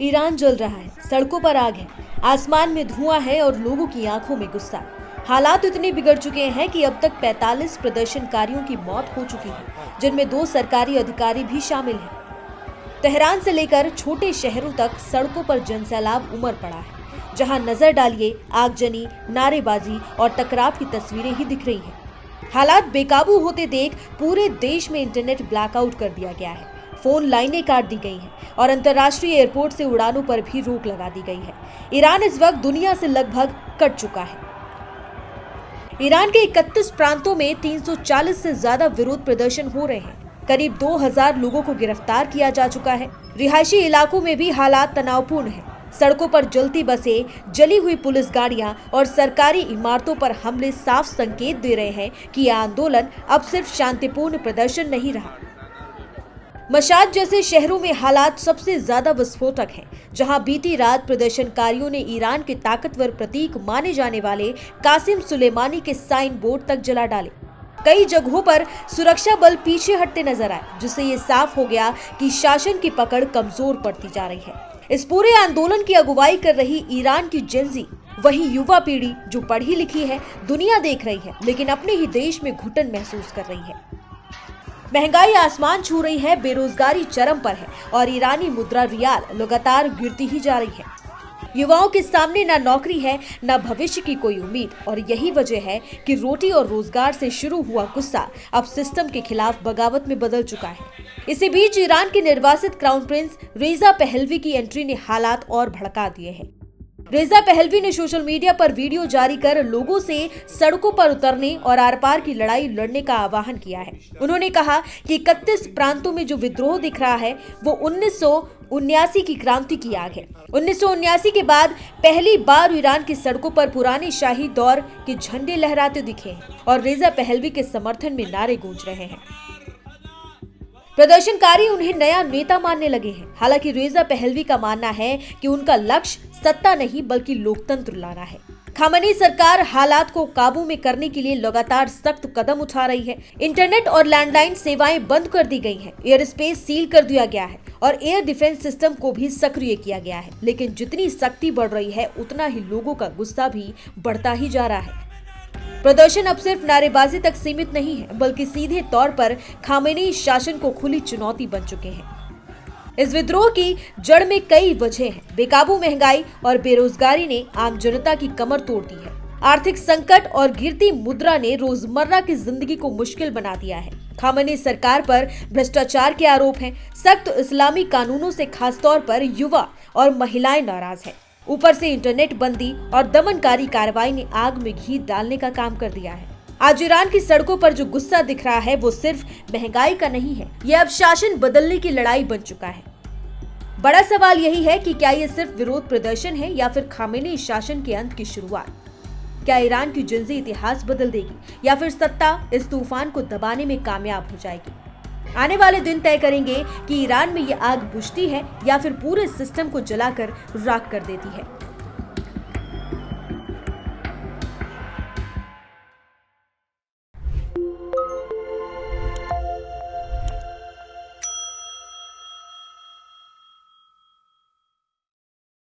Iran जल रहा है, सड़कों पर आग है, आसमान में धुआं है और लोगों की आंखों में गुस्सा। हालात इतने बिगड़ चुके हैं कि अब तक 45 प्रदर्शनकारियों की मौत हो चुकी है, जिनमें 2 सरकारी अधिकारी भी शामिल हैं। तेहरान से लेकर छोटे शहरों तक सड़कों पर जनसैलाब उमड़ पड़ा है। जहां नजर डालिए, आगजनी, नारेबाजी और टकराव की तस्वीरें ही दिख रही हैं। हालात बेकाबू होते देख पूरे देश में इंटरनेट ब्लैकआउट कर दिया गया है, फोन लाइनें काट दी गई हैं और अंतर्राष्ट्रीय एयरपोर्ट से उड़ानों पर भी रोक लगा दी गई है। ईरान इस वक्त दुनिया से लगभग कट चुका है। ईरान के 31 प्रांतों में 340 से ज्यादा विरोध प्रदर्शन हो रहे हैं। करीब 2000 लोगों को गिरफ्तार किया जा चुका है। रिहायशी इलाकों में भी हालात तनावपूर्ण हैं। सड़कों पर जलती बसें, जली हुई पुलिस गाड़ियां और सरकारी इमारतों पर हमले साफ संकेत दे रहे हैं कि यह आंदोलन अब सिर्फ शांतिपूर्ण प्रदर्शन नहीं रहा। मशाद जैसे शहरों में हालात सबसे ज्यादा विस्फोटक हैं, जहां बीती रात प्रदर्शनकारियों ने ईरान के ताकतवर प्रतीक माने जाने वाले कासिम सुलेमानी के साइन बोर्ड तक जला डाले। कई जगहों पर सुरक्षा बल पीछे हटते नजर आए, जिससे ये साफ हो गया कि शासन की पकड़ कमजोर पड़ती जा रही है। इस पूरे आंदोलन की अगुवाई कर रही ईरान की जेनजी, वही युवा पीढ़ी जो पढ़ी लिखी है, दुनिया देख रही है, लेकिन अपने ही देश में घुटन महसूस कर रही है। महंगाई आसमान छू रही है, बेरोजगारी चरम पर है और ईरानी मुद्रा रियाल लगातार गिरती ही जा रही है। युवाओं के सामने न नौकरी है, न भविष्य की कोई उम्मीद, और यही वजह है कि रोटी और रोजगार से शुरू हुआ गुस्सा अब सिस्टम के खिलाफ बगावत में बदल चुका है। इसी बीच ईरान के निर्वासित क्राउन प्रिंस रेजा पहलवी की एंट्री ने हालात और भड़का दिए हैं। रेजा पहलवी ने सोशल मीडिया पर वीडियो जारी कर लोगों से सड़कों पर उतरने और आर पार की लड़ाई लड़ने का आह्वान किया है। उन्होंने कहा कि 31 प्रांतों में जो विद्रोह दिख रहा है वो 1979 की क्रांति की आग है। 1979 के बाद पहली बार ईरान की सड़कों पर पुराने शाही दौर के झंडे लहराते दिखे हैं और रेजा पहलवी के समर्थन में नारे गूंज रहे हैं। प्रदर्शनकारी उन्हें नया नेता मानने लगे हैं। हालांकि रेजा पहलवी का मानना है कि उनका लक्ष्य सत्ता नहीं बल्कि लोकतंत्र लाना है। खामेनी सरकार हालात को काबू में करने के लिए लगातार सख्त कदम उठा रही है। इंटरनेट और लैंडलाइन सेवाएं बंद कर दी गई हैं, एयर स्पेस सील कर दिया गया है और एयर डिफेंस सिस्टम को भी सक्रिय किया गया है। लेकिन जितनी सख्ती बढ़ रही है, उतना ही लोगों का गुस्सा भी बढ़ता ही जा रहा है। प्रदर्शन अब सिर्फ नारेबाजी तक सीमित नहीं है, बल्कि सीधे तौर पर खामेनी शासन को खुली चुनौती बन चुके हैं। इस विद्रोह की जड़ में कई वजह हैं। बेकाबू महंगाई और बेरोजगारी ने आम जनता की कमर तोड़ दी है। आर्थिक संकट और गिरती मुद्रा ने रोजमर्रा की जिंदगी को मुश्किल बना दिया है। खामेनी सरकार पर भ्रष्टाचार के आरोप हैं। सख्त इस्लामी कानूनों से खासतौर पर युवा और महिलाएं नाराज हैं। ऊपर से इंटरनेट बंदी और दमनकारी कार्रवाई ने आग में घी डालने का काम कर दिया है। आज ईरान की सड़कों पर जो गुस्सा दिख रहा है वो सिर्फ महंगाई का नहीं है, यह अब शासन बदलने की लड़ाई बन चुका है। बड़ा सवाल यही है कि क्या ये सिर्फ विरोध प्रदर्शन है या फिर खामेनी शासन के अंत की शुरुआत? क्या ईरान की जिंदगी इतिहास बदल देगी या फिर सत्ता इस तूफान को दबाने में कामयाब हो जाएगी? आने वाले दिन तय करेंगे कि ईरान में ये आग बुझती है या फिर पूरे सिस्टम को जलाकर राख कर देती है।